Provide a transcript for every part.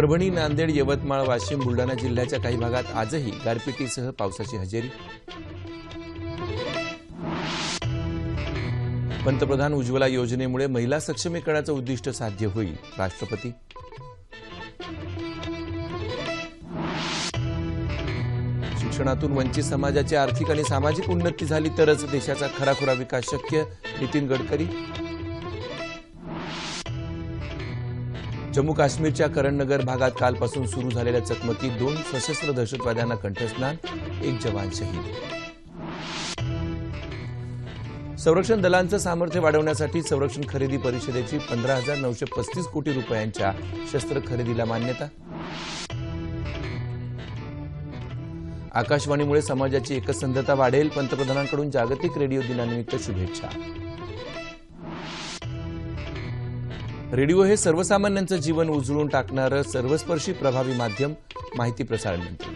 परभणी, नांदेड, यवतमाळ, वाशिम, बुलढाणा जिल्ह्याच्या काही भागात आजही गारपिटीसह पावसाची हजेरी। पंतप्रधान उज्ज्वला योजनेमुळे महिला सक्षमीकरणाचं उद्दिष्ट साध्य होईल, राष्ट्रपती। शिक्षणातून वंचित समाजाची आर्थिक आणि सामाजिक उन्नती झाली तरच देशाचा खराखुरा विकास शक्य, नितीन गडकरी। जम्मू काश्मीरच्या करणनगर भागात कालपासून सुरू झालेल्या चकमकीत 2 सशस्त्र दहशतवाद्यांना कंठस्नान, 1 जवान शहीद। संरक्षण दलांचं सामर्थ्य वाढवण्यासाठी संरक्षण खरेदी परिषदेची 15,935 कोटी रुपयांच्या शस्त्र खरेदीला मान्यता। आकाशवाणीमुळे समाजाची एकसंधता वाढेल, पंतप्रधानांकडून जागतिक रेडिओ दिनानिमित्त शुभेच्छा। रेडिओ हे सर्वसामान्यांचं जीवन उजळून टाकणारं सर्वस्पर्शी प्रभावी माध्यम, माहिती प्रसारण मंत्री।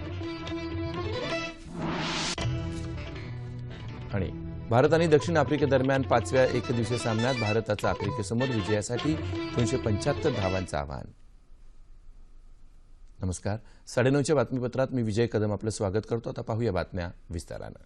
आणि भारत आणि दक्षिण आफ्रिकेदरम्यान 5व्या एकदिवसीय सामन्यात भारताचा आफ्रिकेसमोर विजयासाठी 275 धावांचं आव्हान। नमस्कार, 9:30च्या बातमीपत्रात मी विजय कदम आपलं स्वागत करतो। आता पाहूया बातम्या विस्तारानं।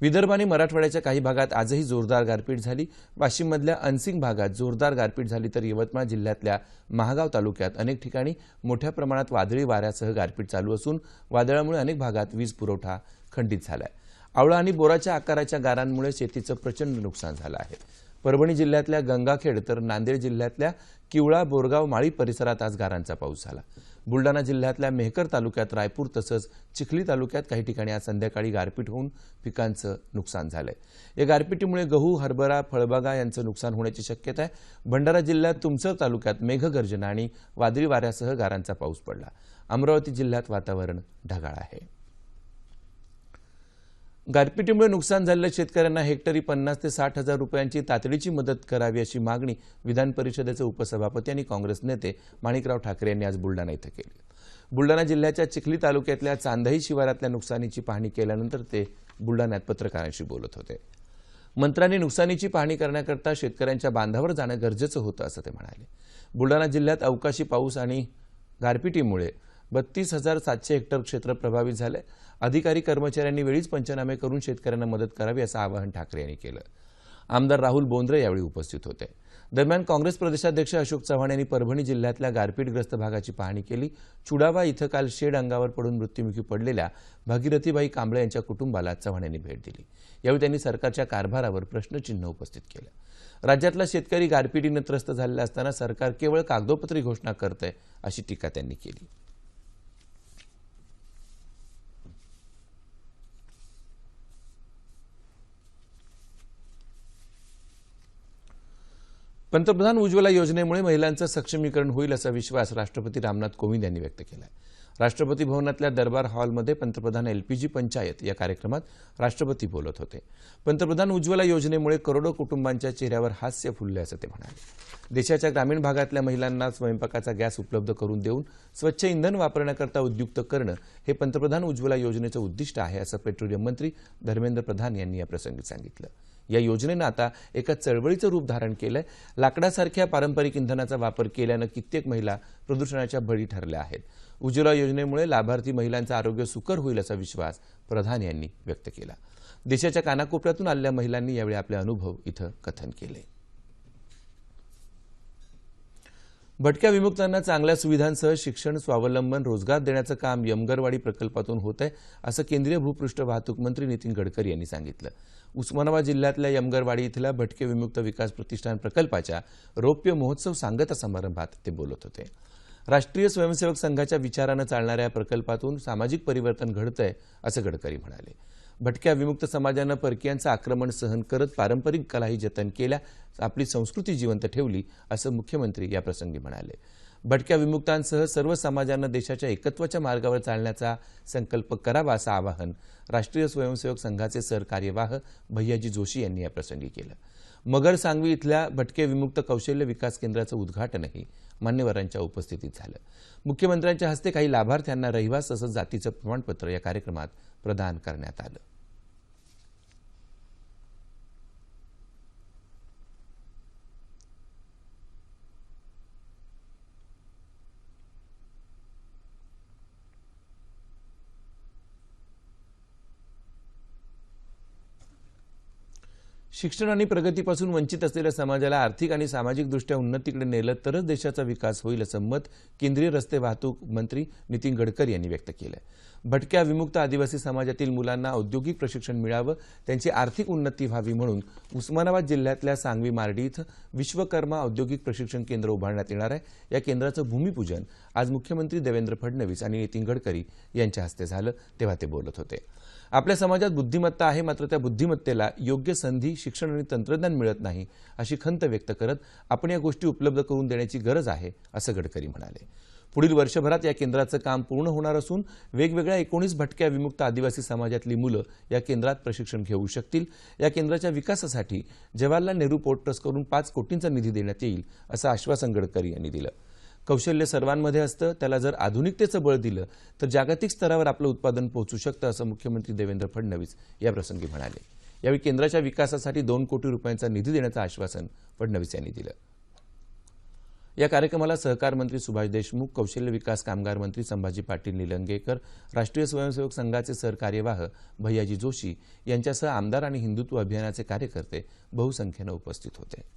विदर्भ आणि मराठवाड्याच्या काही भागात आजही जोरदार गारपीट झाली। वाशिममधल्या अनसिंग भागात जोरदार गारपीट झाली तर यवतमाळ जिल्ह्यातल्या महागाव तालुक्यात अनेक ठिकाणी मोठ्या प्रमाणात वादळी वाऱ्यासह गारपीट चालू असून वादळामुळे अनेक भागात वीज पुरवठा खंडित झालाय। आवळा आणि बोराच्या आकाराच्या गारांमुळे शेतीचं प्रचंड नुकसान झालं आहे। परभणी जिल्ह्यातल्या गंगाखेड तर नांदेड जिल्ह्यातल्या किवळा, बोरगाव, माळी परिसरात आज गारांचा पाऊस झाला। बुलढाणा जिल्ह्यातल्या मेहकर तालुक्यात, रायपूर तसंच चिखली तालुक्यात काही ठिकाणी आज संध्याकाळी गारपीट होऊन पिकांचं नुकसान झालंय। या गारपिटीमुळे गहू, हरभरा, फळबागा यांचं नुकसान होण्याची शक्यता आहे। भंडारा जिल्ह्यात तुमसर तालुक्यात मेघगर्जना आणि वादळी वाऱ्यासह गारांचा पाऊस पडला। अमरावती जिल्ह्यात वातावरण ढगाळ आहे। गारपिटीमुळे नुकसान झालेल्या शेतकऱ्यांना हेक्टरी 50 ते 60 हजार रुपयांची तातडीची मदत करावी अशी मागणी विधान परिषदेचे उपसभापती आणि काँग्रेस नेते माणिकराव ठाकरे यांनी आज बुलढाणा इथं केली। बुलढाणा जिल्ह्याच्या चिखली तालुक्यातल्या चांदही शिवारातल्या नुकसानीची पाहणी केल्यानंतर ते बुलढाण्यात पत्रकारांशी बोलत होते। मंत्र्यांनी नुकसानीची पाहणी करण्याकरता शेतकऱ्यांच्या बांधावर जाणं गरजेचं होतं असं ते म्हणाले। बुलढाणा जिल्ह्यात अवकाशी पाऊस आणि गारपिटीमुळे 32,700 हेक्टर क्षेत्र प्रभावित झाले। अधिकारी कर्मचाऱ्यांनी वेळीच पंचनामे करून शेतकऱ्यांना मदत करावी असं आवाहन ठाकरे यांनी केलं। आमदार राहुल बोंद्रे यावेळी उपस्थित होते। दरम्यान काँग्रेस प्रदेशाध्यक्ष अशोक चव्हाण यांनी परभणी जिल्ह्यातल्या गारपीटग्रस्त भागाची पाहणी केली। चुडावा इथं काल शेड अंगावर पडून मृत्युमुखी पडलेल्या भागीरथीबाई कांबळे यांच्या कुटुंबाला चव्हाण यांनी भेट दिली। यावेळी त्यांनी सरकारच्या कारभारावर प्रश्नचिन्ह उपस्थित केलं। राज्यातला शेतकरी गारपिटीनं त्रस्त झालेला असताना सरकार केवळ कागदोपत्री घोषणा करतंय अशी टीका त्यांनी केली। पंतप्रधान उज्ज्वला योजनेमुळे महिलांचं सक्षमीकरण होईल असा विश्वास राष्ट्रपती रामनाथ कोविंद यांनी व्यक्त केला आहे। राष्ट्रपती भवनातल्या दरबार हॉलमध्ये पंतप्रधान एलपीजी पंचायत या कार्यक्रमात राष्ट्रपती बोलत होते। पंतप्रधान उज्ज्वला योजनेमुळे करोडो कुटुंबांच्या चेहऱ्यावर हास्य फुलले असं ते म्हणाले। देशाच्या ग्रामीण भागातल्या महिलांना स्वयंपाकाचा गॅस उपलब्ध करून देऊन स्वच्छ इंधन वापरण्याकरता उद्युक्त करणं हे पंतप्रधान उज्ज्वला योजनेचं उद्दिष्ट आहे असं पेट्रोलियम मंत्री धर्मेंद्र प्रधान यांनी या प्रसंगी सांगितलं। या योजनेनं आता एका चळवळीचं रूप धारण केलंय। लाकडासारख्या पारंपरिक इंधनाचा वापर केल्यानं कित्येक महिला प्रदूषणाच्या बळी ठरल्या आहेत। उज्ज्वला योजनेमुळे लाभार्थी महिलांचं आरोग्य सुकर होईल असा विश्वास प्रधान यांनी व्यक्त केला। देशाच्या कानाकोपऱ्यातून आलेल्या महिलांनी यावेळी आपले अनुभव इथं कथन केले। भटक्या विमुक्तांना चांगल्या सुविधांसह शिक्षण, स्वावलंबन, रोजगार देण्याचं काम यमगरवाडी प्रकल्पातून होत आहे असं केंद्रीय भूपृष्ठ वाहतूक मंत्री नितीन गडकरी यांनी सांगितलं। उस्मानाबाद जिल्ह्यातल्या यमगरवाडी इथल्या भटके विमुक्त विकास प्रतिष्ठान प्रकल्पाच्या रौप्य महोत्सव सांगता समारंभात ते बोलत होते। राष्ट्रीय स्वयंसेवक संघाच्या विचारानं चालणाऱ्या प्रकल्पातून सामाजिक परिवर्तन घडतंय असं गडकरी म्हणाले। भटक्या विमुक्त समाजानं परकीयांचं आक्रमण सहन करत पारंपरिक कलाही जतन केल्या, आपली संस्कृती जिवंत ठेवली असं मुख्यमंत्री या प्रसंगी म्हणाले। भटक्या विमुक्तांसह सर्व समाजांना देशाच्या एकत्वाच्या मार्गावर चालण्याचा संकल्प करावा असं आवाहन राष्ट्रीय स्वयंसेवक संघाचे सरकार्यवाह भैयाजी जोशी यांनी या प्रसंगी केलं। मगर सांगवी इथल्या भटके विमुक्त कौशल्य विकास केंद्राचं उद्घाटनही मान्यवरांच्या उपस्थितीत झालं। मुख्यमंत्र्यांच्या हस्ते काही लाभार्थ्यांना रहिवास तसंच जातीचं प्रमाणपत्र या कार्यक्रमात प्रदान करण्यात आलं। शिक्षण आणि प्रगतीपासून वंचित असलेल्या समाजाला आर्थिक आणि सामाजिकदृष्ट्या उन्नतीकडे नेलं तरच देशाचा विकास होईल असं मत केंद्रीय रस्ते वाहतूक मंत्री नितीन गडकरी यांनी व्यक्त केलं आहे. भटक्या विमुक्त आदिवासी समाजातील मुलांना औद्योगिक प्रशिक्षण मिळावं, त्यांची आर्थिक उन्नती व्हावी म्हणून उस्मानाबाद जिल्ह्यातल्या सांगवी मार्डी इथं विश्वकर्मा औद्योगिक प्रशिक्षण केंद्र उभारण्यात येणार आहे. या केंद्राचं भूमिपूजन आज मुख्यमंत्री देवेंद्र फडणवीस आणि नितीन गडकरी यांच्या हस्ते झालं, तेव्हा ते बोलत होते. आपल्या समाजात बुद्धिमत्ता आहे, मात्र त्या बुद्धिमत्तेला योग्य संधी, शिक्षण आणि तंत्रज्ञान मिळत नाही अशी खंत व्यक्त करत आपण या गोष्टी उपलब्ध करून देण्याची गरज आहे असं गडकरी म्हणाले. पुढील वर्षभरात या केंद्राचं काम पूर्ण होणार असून वेगवेगळ्या 19 भटक्या विमुक्त आदिवासी समाजातली मुलं या केंद्रात प्रशिक्षण घेऊ शकतील. या केंद्राच्या विकासासाठी जवाहरलाल नेहरू पोर्ट ट्रस्टकडून 5 कोटींचा निधी देण्यात येईल असं आश्वासन गडकरी यांनी दिलं. कौशल्य सर्वांमध्ये असतं, त्याला जर आधुनिकतेचं बळ दिलं तर जागतिक स्तरावर आपलं उत्पादन पोहोचू शकतं असं मुख्यमंत्री देवेंद्र फडणवीस याप्रसंगी म्हणाले. यावेळी केंद्राच्या विकासासाठी 2 कोटी रुपयांचा निधी देण्याचं आश्वासन फडणवीस यांनी दिलं. या कार्यक्रमाला सहकार मंत्री सुभाष देशमुख, कौशल्य विकास कामगार मंत्री संभाजी पाटील निलंगेकर, राष्ट्रीय स्वयंसेवक संघाचे सरकार्यवाह भैयाजी जोशी यांच्यासह आमदार आणि हिंदुत्व अभियानाचे कार्यकर्ते बहुसंख्येनं उपस्थित होते.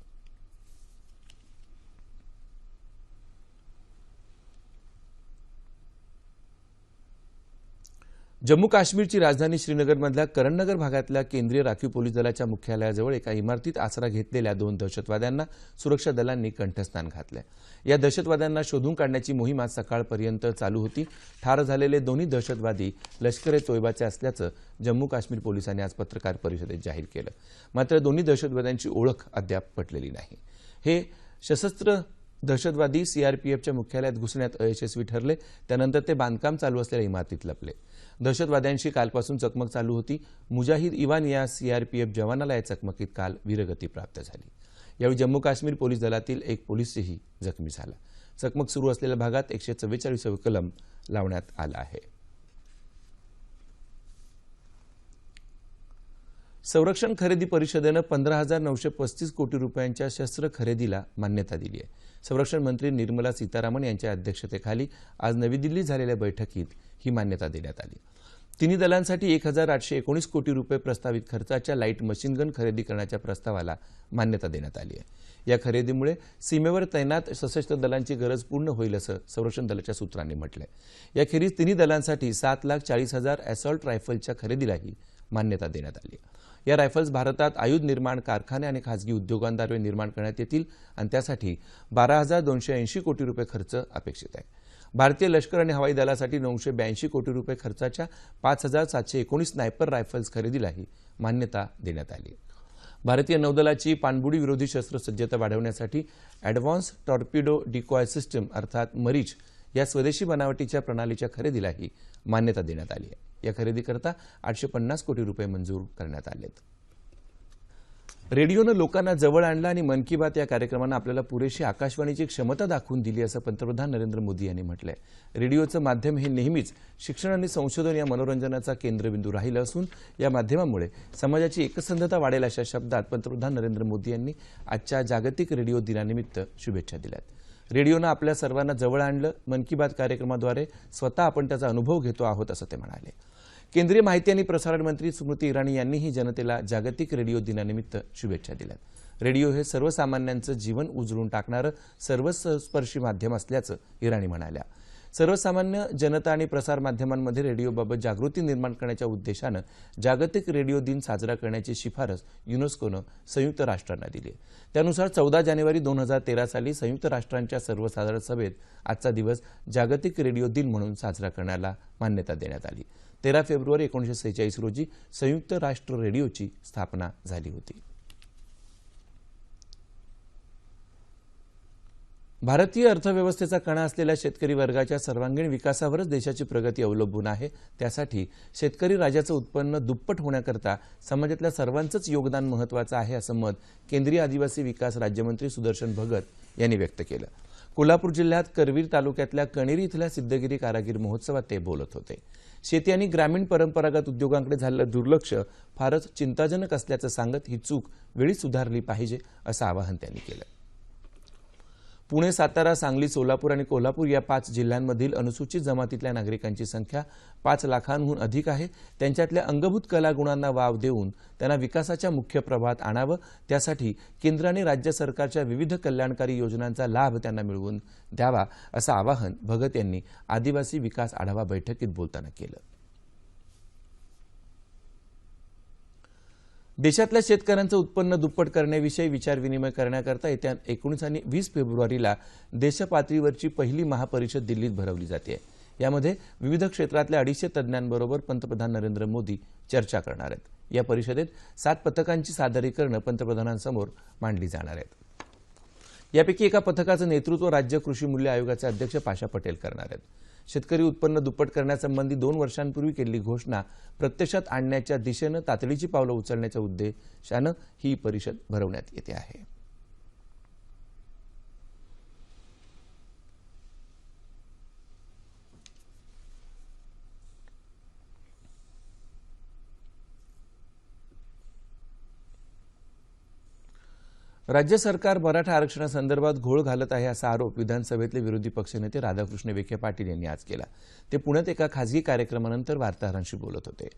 जम्मू काश्मीरची राजधानी श्रीनगरमधल्या करणनगर भागातल्या केंद्रीय राखीव पोलीस दलाच्या मुख्यालयाजवळ एका इमारतीत आसरा घेतलेल्या 2 दहशतवाद्यांना सुरक्षा दलांनी कंठस्नान घातलंय. या दहशतवाद्यांना शोधून काढण्याची मोहीम आज सकाळपर्यंत चालू होती. ठार झालेले दोन्ही दहशतवादी लष्कर-ए-तोयबाचे असल्याचं जम्मू काश्मीर पोलिसांनी आज पत्रकार परिषदेत जाहीर केलं. मात्र दोन्ही दहशतवाद्यांची ओळख अद्याप पटलेली नाही. हे सशस्त्र दहशतवादी सीआरपीएफच्या मुख्यालयात घुसण्यात अयशस्वी ठरले. त्यानंतर ते बांधकाम चालू असलेल्या इमारतीत लपले. दहशतवाद्यांशी कालपासून चकमक चालू होती. मुजाहिद इवान या सीआरपीएफ जवानाला या चकमकीत काल वीरगती प्राप्त झाली. यावेळी जम्मू काश्मीर पोलीस दलातील एक पोलीसही जखमी झाला. चकमक सुरू असलेल्या भागात 144 कलम लावण्यात आला आहे. संरक्षण खरेदी परिषदेनं 15,935 कोटी रुपयांच्या शस्त्र खरेदीला मान्यता दिली आहे. संरक्षण मंत्री निर्मला सीतारामन यांच्या अध्यक्षतेखाली आज नवी दिल्लीत झालेल्या बैठकीत ही मान्यता देण्यात आली. तिन्ही दलांसाठी 1,819 कोटी रुपये प्रस्तावित खर्चाच्या लाईट मशीनगन खरेदी करण्याच्या प्रस्तावाला मान्यता देण्यात आली आहे. या खरेदीमुळे सीमेवर तैनात सशस्त्र दलांची गरज पूर्ण होईल असं संरक्षण दलाच्या सूत्रांनी म्हटलंय. याखेरीज तिन्ही दलांसाठी 7,40,000 असॉल्ट रायफलच्या खरेदीलाही मान्यता देण्यात आली. या रायफल्स भारतात आयुध निर्माण कारखाने आणि खासगी उद्योगांद्वारे निर्माण करण्यात येतील आणि त्यासाठी 12,280 कोटी रुपये खर्च अपेक्षित आहे. भारतीय लष्कर आणि हवाई दलासाठी 982 कोटी रुपये खर्चाच्या 5,719 स्नायपर रायफल्स खरेदीलाही मान्यता देण्यात आली. भारतीय नौदलाची पाणबुडी विरोधी शस्त्रसज्जता वाढवण्यासाठी ॲडव्हान्स टॉर्पिडो डिकॉय सिस्टम अर्थात मरीच या स्वदेशी बनावटीच्या प्रणालीच्या खरेदीलाही मान्यता देण्यात आली आहे. या खरेदीकरता 850 कोटी रुपये मंजूर करण्यात आलेत. रेडिओनं लोकांना जवळ आणलं आणि मन की बात या कार्यक्रमानं आपल्याला पुरेशी आकाशवाणीची क्षमता दाखवून दिली असं पंतप्रधान नरेंद्र मोदी यांनी म्हटलंय. रेडिओचं माध्यम हे नेहमीच शिक्षण आणि संशोधन या मनोरंजनाचा केंद्रबिंदू राहिलं असून या माध्यमामुळे समाजाची एकसंधता वाढेल अशा शब्दात पंतप्रधान नरेंद्र मोदी यांनी आजच्या जागतिक रेडिओ दिनानिमित्त शुभेच्छा दिल्यात. रेडिओनं आपल्या सर्वांना जवळ आणलं. मन की बात कार्यक्रमाद्वारे स्वतः आपण त्याचा अनुभव घेतो आहोत असं ते म्हणाले. केंद्रीय माहिती आणि प्रसारण मंत्री स्मृती इराणी यांनीही जनतेला जागतिक रेडिओ दिनानिमित्त शुभेच्छा दिल्यात. रेडिओ हे सर्वसामान्यांचं जीवन उजळून टाकणारं सर्वस्पर्शी माध्यम असल्याचं इराणी म्हणाल्या. सर्वसामान्य जनता आणि प्रसार माध्यमांमध्ये रेडिओबाबत जागृती निर्माण करण्याच्या उद्देशानं जागतिक रेडिओ दिन साजरा करण्याची शिफारस युनेस्कोनं संयुक्त राष्ट्रांना दिली आहे. त्यानुसार 14 जानेवारी 2013 साली संयुक्त राष्ट्रांच्या सर्वसाधारण सभेत आजचा दिवस जागतिक रेडिओ दिन म्हणून साजरा करण्याला मान्यता देण्यात आली. 13 फेब्रुवारी 1946 रोजी संयुक्त राष्ट्र रेडिओची स्थापना झाली होती. भारतीय अर्थव्यवस्थेचा कणा असलेल्या शेतकरी वर्गाच्या सर्वांगीण विकासावरच देशाची प्रगती अवलंबून आहे. त्यासाठी शेतकरी राजाचं उत्पन्न दुप्पट होण्याकरता समाजातल्या सर्वांचंच योगदान महत्त्वाचं आहे असं मत केंद्रीय आदिवासी विकास राज्यमंत्री सुदर्शन भगत यांनी व्यक्त केलं. कोल्हापूर जिल्ह्यात करवीर तालुक्यातल्या कणेरी इथल्या सिद्धगिरी कारागीर महोत्सवात ते बोलत होते. शेती आणि ग्रामीण परंपरागत उद्योगांकडे झालेलं दुर्लक्ष फारच चिंताजनक असल्याचं सांगत ही चूक वेळीच सुधारली पाहिजे असं आवाहन त्यांनी केलं. पुणे, सातारा, सांगली, सोलापूर आणि कोल्हापूर या 5 जिल्ह्यांमधील अनुसूचित जमातीतल्या नागरिकांची संख्या 5 लाखांहून अधिक आहे. त्यांच्यातल्या अंगभूत कलागुणांना वाव देऊन त्यांना विकासाच्या मुख्य प्रवाहात आणावं, त्यासाठी केंद्र आणि राज्य सरकारच्या विविध कल्याणकारी योजनांचा लाभ त्यांना मिळवून द्यावा, असं आवाहन भगत यांनी आदिवासी विकास आढावा बैठकीत बोलताना केलं. देशातल्या शेतकऱ्यांचं उत्पन्न दुप्पट करण्याविषयी विचारविनिमय करण्याकरता येत्या 19 आणि 20 फेब्रुवारीला देशपातळीवरची पहिली महापरिषद दिल्लीत भरवली जाते. यामध्ये विविध क्षेत्रातल्या 250 तज्ज्ञांबरोबर पंतप्रधान नरेंद्र मोदी चर्चा करणार आहेत. या परिषदेत 7 पथकांची सादरीकरणं पंतप्रधानांसमोर मांडली जाणार आहेत. यापैकी एका पथकाचं नेतृत्व राज्य कृषी मूल्य आयोगाचे अध्यक्ष पाशा पटेल करणार आहेत. शेतकरी उत्पन्न दुप्पट करण्यासंबंधी 2 वर्षांपूर्वी केलेली घोषणा प्रत्यक्षात आणण्याच्या दिशेनं तातडीची पावलं उचलण्याच्या उद्देशानं ही परिषद भरवण्यात येते आहे. राज्य सरकार मराठा आरक्षणासंदर्भात घोळ घालत आहे असा आरोप विधानसभेतले विरोधी पक्षनेते राधाकृष्ण विखे पाटील यांनी आज केला. ते पुण्यात एका खासगी कार्यक्रमानंतर वार्ताहरांशी बोलत होते.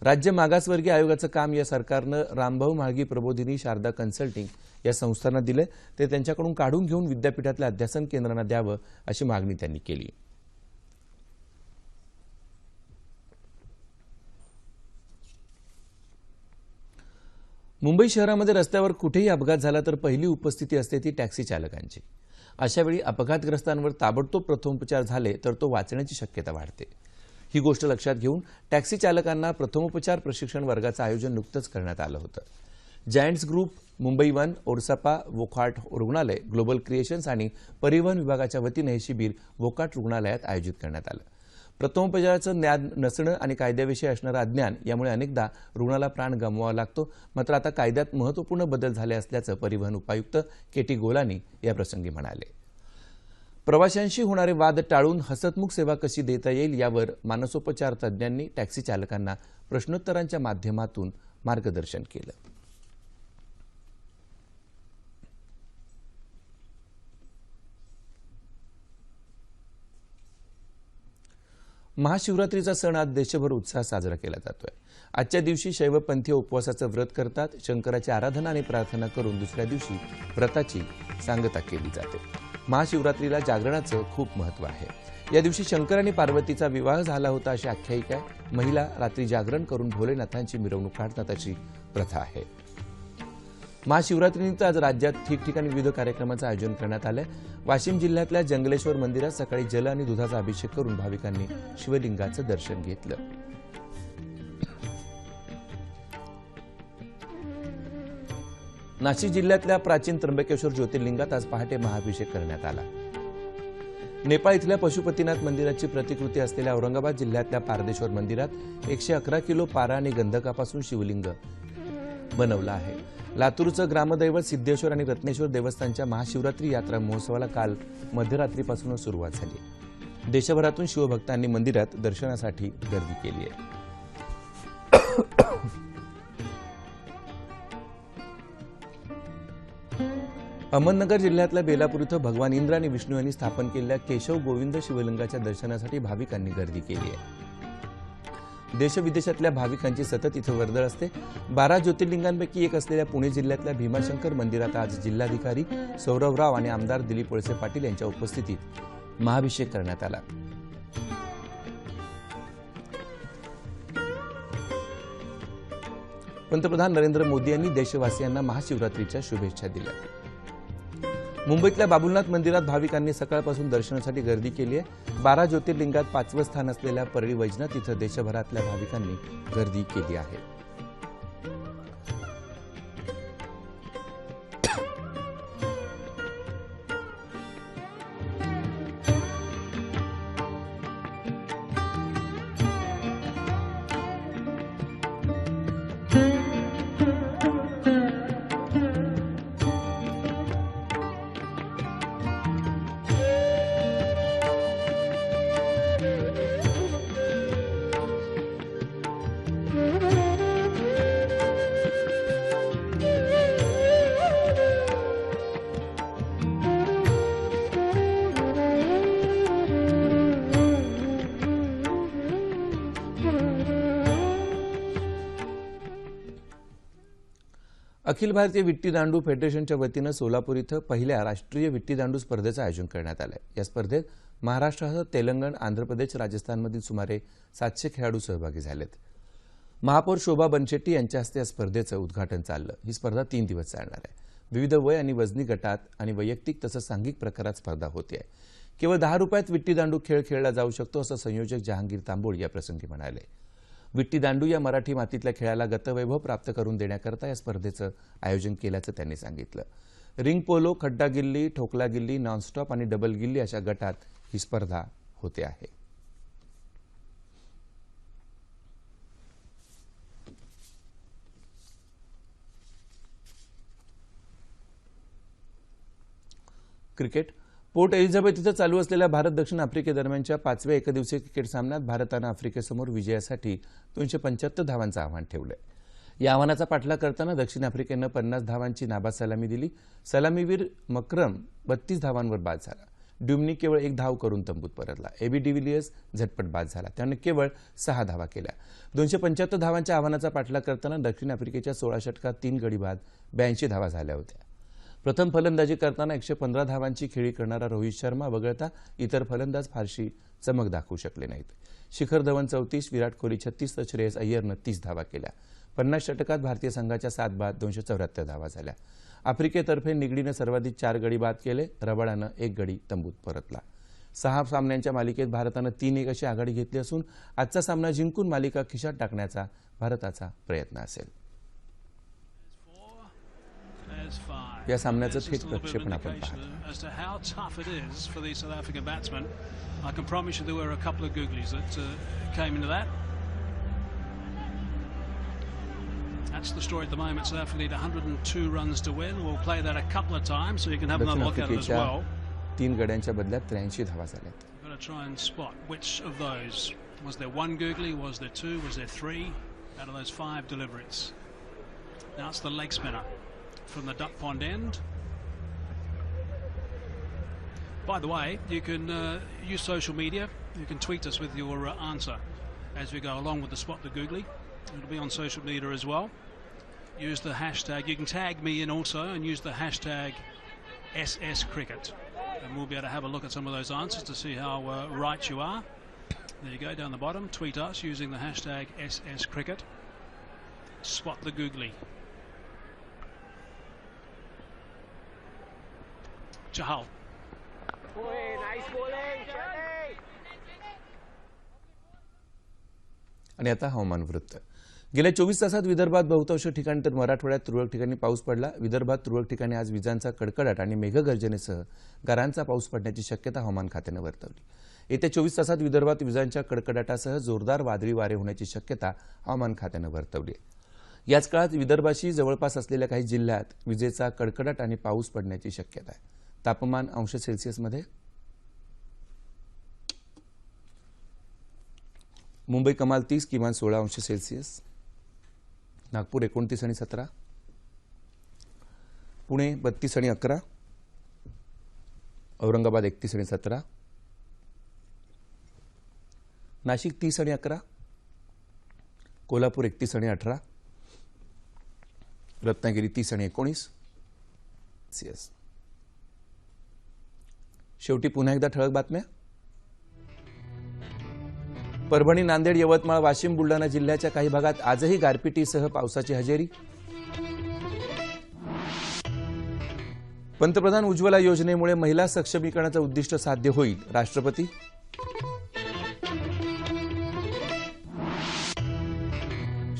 राज्य मागासवर्गीय आयोगाचं काम या सरकारनं रामभाऊ म्हाळगी, प्रबोधिनी, शारदा कन्सल्टिंग या संस्थांना दिले. ते त्यांच्याकडून काढून घेऊन विद्यापीठातल्या अध्यासन केंद्रांना द्यावं अशी मागणी त्यांनी केली. मुंबई शहरामध्ये रस्त्यावर कुठेही अपघात झाला तर पहिली उपस्थिती असते ती टॅक्सी चालकांची. अशावेळी अपघातग्रस्तांवर ताबडतोब प्रथमोपचार झाले तर तो वाचण्याची शक्यता वाढते. ही गोष्ट लक्षात घेऊन टॅक्सी चालकांना प्रथमोपचार प्रशिक्षण वर्गाचं आयोजन नुकतंच करण्यात आलं होतं. जायंट्स ग्रुप, मुंबई वन, ओरसापा, वोकाट रुग्णालय, ग्लोबल क्रिएशन्स आणि परिवहन विभागाच्या वतीनं हे शिबिर वोकाट रुग्णालयात आयोजित करण्यात आलं. प्रथमोपचाराचं ज्ञान नसणं आणि कायद्याविषयी असणारं अज्ञान यामुळे अनेकदा रुग्णाला प्राण गमवावा लागतो. मात्र आता कायद्यात महत्त्वपूर्ण बदल झाले असल्याचं परिवहन उपायुक्त के.टी. गोलानी याप्रसंगी म्हणाले. प्रवाशांशी होणारे वाद टाळून हसतमुख सेवा कशी देता येईल यावर मानसोपचार तज्ज्ञांनी टॅक्सी चालकांना प्रश्नोत्तरांच्या माध्यमातून मार्गदर्शन केलं. महाशिवरात्रीचा सण आज देशभर उत्साहात साजरा केला जातोय. आजच्या दिवशी शैवपंथीय उपवासाचं व्रत करतात. शंकराची आराधना आणि प्रार्थना करून दुसऱ्या दिवशी व्रताची सांगता केली जाते. महाशिवरात्रीला जागरणाचं खूप महत्त्व आहे. या दिवशी शंकर आणि पार्वतीचा विवाह झाला होता अशी आख्यायिका आहे. महिला रात्री जागरण करून भोलेनाथांची मिरवणूक काढतात अशी प्रथा आहे. महाशिवरात्रीनिमित्त आज राज्यात ठिकठिकाणी विविध कार्यक्रमांचं आयोजन करण्यात आलंय. वाशिम जिल्ह्यातल्या जंगलेश्वर मंदिरात सकाळी जल आणि दुधाचा अभिषेक करून भाविकांनी शिवलिंगाचं दर्शन घेतलं. नाशिक जिल्ह्यातल्या प्राचीन त्र्यंबकेश्वर ज्योतिर्लिंगात आज पहाटे महाअभिषेक करण्यात आला. नेपाळ इथल्या पशुपतीनाथ मंदिराची प्रतिकृती असलेल्या औरंगाबाद जिल्ह्यातल्या पारदेश्वर मंदिरात 111 किलो पारा आणि गंधकापासून शिवलिंग बनवलं आहे. लातूरचं ग्रामदैवत सिद्धेश्वर आणि रत्नेश्वर देवस्थानच्या महाशिवरात्री यात्रा महोत्सवाला काल मध्यरात्रीपासून सुरुवात झाली. देशभरातून शिवभक्तांनी मंदिरात दर्शनासाठी गर्दी केली आहे. अहमदनगर जिल्ह्यातल्या बेलापूर इथं भगवान इंद्र आणि विष्णू यांनी स्थापन केलेल्या केशव गोविंद शिवलिंगाच्या दर्शनासाठी भाविकांनी गर्दी केली आहे. देशविदेशातल्या भाविकांची सतत इथं वर्दळ असते. 12 ज्योतिर्लिंगांपैकी एक असलेल्या पुणे जिल्ह्यातल्या भीमाशंकर मंदिरात आज जिल्हाधिकारी सौरभ राव आणि आमदार दिलीप वळसे पाटील यांच्या उपस्थितीत महाअभिषेक करण्यात आला. पंतप्रधान नरेंद्र मोदी यांनी देशवासियांना महाशिवरात्रीच्या शुभेच्छा दिल्या. मुंबईतल्या बाबुलनाथ मंदिरात भाविकांनी सकाळपासून दर्शनासाठी गर्दी केली आहे. 12 ज्योतिर्लिंगात 5वं स्थान असलेल्या परळी वैजनाथ इथं देशभरातल्या भाविकांनी गर्दी केली आहे. अखिल भारतीय विट्टी दांडू फेडरेशनच्या वतीनं सोलापूर इथं पहिल्या राष्ट्रीय विट्टी दांडू स्पर्धेचं आयोजन करण्यात आलं आहे। या स्पर्धेत महाराष्ट्रासह तेलंगण, आंध्र प्रदेश, राजस्थानमधील सुमारे 700 खेळाडू सहभागी झालेत। महापौर शोभा बनशेट्टी यांच्या हस्ते या स्पर्धेचं उद्घाटन चाललं। ही स्पर्धा 3 दिवस चालणार आहे। विविध वय आणि वजनी गटात आणि वैयक्तिक तसंच सांघिक प्रकारात स्पर्धा होते आहे। केवळ 10 रुपयात विट्टी दांडू खेळ खेळला जाऊ शकतो असं संयोजक जहांगीर तांबोळ या प्रसंगी म्हणाले। विट्टी दांडू या मराठी मातीतल्या खेळाला गतवैभव प्राप्त करून देण्याकरता या स्पर्धेचं आयोजन केल्याचं त्यांनी सांगितलं। रिंग पोलो, खड्डा गिल्ली, ठोकला गिल्ली, नॉनस्टॉप आणि डबल गिल्ली अशा गटात ही स्पर्धा होते आहे। क्रिकेट पोर्ट एलिझाबेथ इथं चालू असलेल्या भारत दक्षिण आफ्रिकेदरम्यानच्या 5व्या एकदिवसीय क्रिकेट सामन्यात भारतानं आफ्रिकेसमोर विजयासाठी 275 धावांचं आव्हान ठेवलंय। या आव्हानाचा पाठलाग करताना दक्षिण आफ्रिकेनं 50 धावांची नाबाद सलामी दिली। सलामीवीर मक्रम 32 धावांवर बाद झाला। ड्युमनी केवळ 1 धाव करून तंबूत परतला। एबी डिव्हिलियर्स झटपट बाद झाला, त्याने केवळ 6 धावा केल्या। 275 धावांच्या आव्हानाचा पाठलाग करताना दक्षिण आफ्रिकेच्या 16 षटकात 3 गडी बाद 82 धावा झाल्या होत्या। प्रथम फलंदाजी करताना 115 धावांची खेळी करणारा रोहित शर्मा वगळता इतर फलंदाज फारशी चमक दाखवू शकले नाहीत। शिखर धवन 34, विराट कोहली 36 तर श्रेयस अय्यरनं 30 धावा केल्या। 50 षटकात भारतीय संघाच्या 7 बाद 274 धावा झाल्या। आफ्रिकेतर्फे निगडीनं सर्वाधिक 4 गडी बाद केले। रबाडानं 1 गडी तंबूत परतला। 6 सामन्यांच्या मालिकेत भारतानं 3-1 अशी आघाडी घेतली असून आजचा सामना जिंकून मालिका खिशात टाकण्याचा भारताचा प्रयत्न असेल। या सामन्याचं थेट प्रक्षेपण आपण That's the story at the moment. South Africa need 102 runs to win. We'll play that a couple of times so you can have another look at it as well. 3 गड्यांच्या बदल्यात 83 धावा झाल्या। We've got to try and spot which of those. Was there 1 googly? Was there 2? Was there 3? Out of those 5 deliveries. Now it's the leg spinner from the duck pond end. By the way, you can use social media. You can tweet us with your answer as we go along with the spot the googly. It'll be on social media as well. Use the hashtag. You can tag me in also and use the hashtag #SSCricket. And we'll be able to have a look at some of those answers to see how right you are. There you go, down the bottom. Tweet us using the hashtag #SSCricket. Spot the googly. Chahal. Nice bowling, आणि आता हवामान वृत्त। गेल्या 24 तासात विदर्भात बहुतांश ठिकाणी तर मराठवाड्यात तुरळक ठिकाणी पाऊस पडला। विदर्भात तुरळक ठिकाणी आज विजांचा कडकडाट आणि मेघगर्जनेसह गारांचा पाऊस पडण्याची शक्यता हवामान खात्यानं वर्तवली। येत्या 24 तासात विदर्भात विजांच्या कडकडाटासह जोरदार वादळी वारे होण्याची शक्यता हवामान खात्यानं वर्तवली आहे। याच काळात विदर्भाशी जवळपास असलेल्या काही जिल्ह्यात विजेचा कडकडाट आणि पाऊस पडण्याची शक्यता आहे। तापमान अंश सेल्सिअसमध्ये मुंबई कमाल 30, किमान 16 अंश सेल्सिअस। नागपूर 29 आणि 17, पुणे 32 आणि 11, औरंगाबाद 31 आणि 17, नाशिक 30 आणि 11, कोल्हापूर 31 आणि 18, रत्नागिरी 30 आणि 19 सेल्सिअस। शेवटी पुन्हा एकदा ठळक बातम्या। परभणी, नांदेड, यवतमाळ, वाशिम, बुलढाणा जिल्ह्याच्या काही भागात आजही गारपिटीसह पावसाची हजेरी। पंतप्रधान उज्ज्वला योजनेमुळे महिला सक्षमीकरणाचं उद्दिष्ट साध्य होईल, राष्ट्रपती।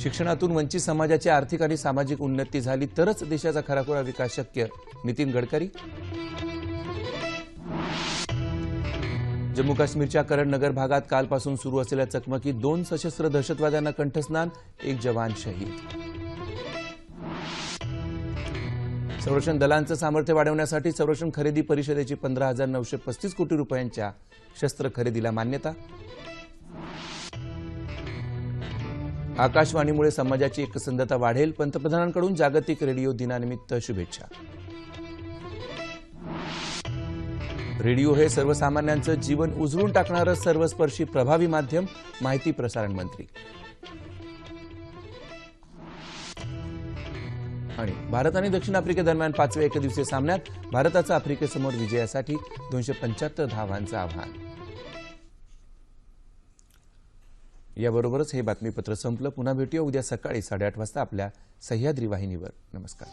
शिक्षणातून वंचित समाजाची आर्थिक आणि सामाजिक उन्नती झाली तरच देशाचा खराखुरा विकास शक्य, नितीन गडकरी। जम्मू काश्मीरच्या करणनगर भागात कालपासून सुरू असलेल्या चकमकीत 2 सशस्त्र दहशतवाद्यांना कंठस्नान, 1 जवान शहीद। संरक्षण दलांचं सामर्थ्य वाढवण्यासाठी संरक्षण खरेदी परिषदेची 15,935 कोटी रुपयांच्या शस्त्र खरेदीला मान्यता। आकाशवाणीमुळे समाजाची एकसंधता वाढेल, पंतप्रधानांकडून जागतिक रेडिओ दिनानिमित्त शुभेच्छा। रेडिओ हे सर्वसामान्यांचं जीवन उजळून टाकणारं सर्वस्पर्शी प्रभावी माध्यम, माहिती प्रसारण मंत्री। आणि भारत आणि दक्षिण आफ्रिकेदरम्यान 5व्या एकदिवसीय सामन्यात भारताचं आफ्रिकेसमोर विजयासाठी 275 धावांचं आव्हान. याबरोबरच हे बातमीपत्र संपलं. पुन्हा भेटूया उद्या सकाळी 8:30 वाजता आपल्या सह्याद्री वाहिनीवर. नमस्कार.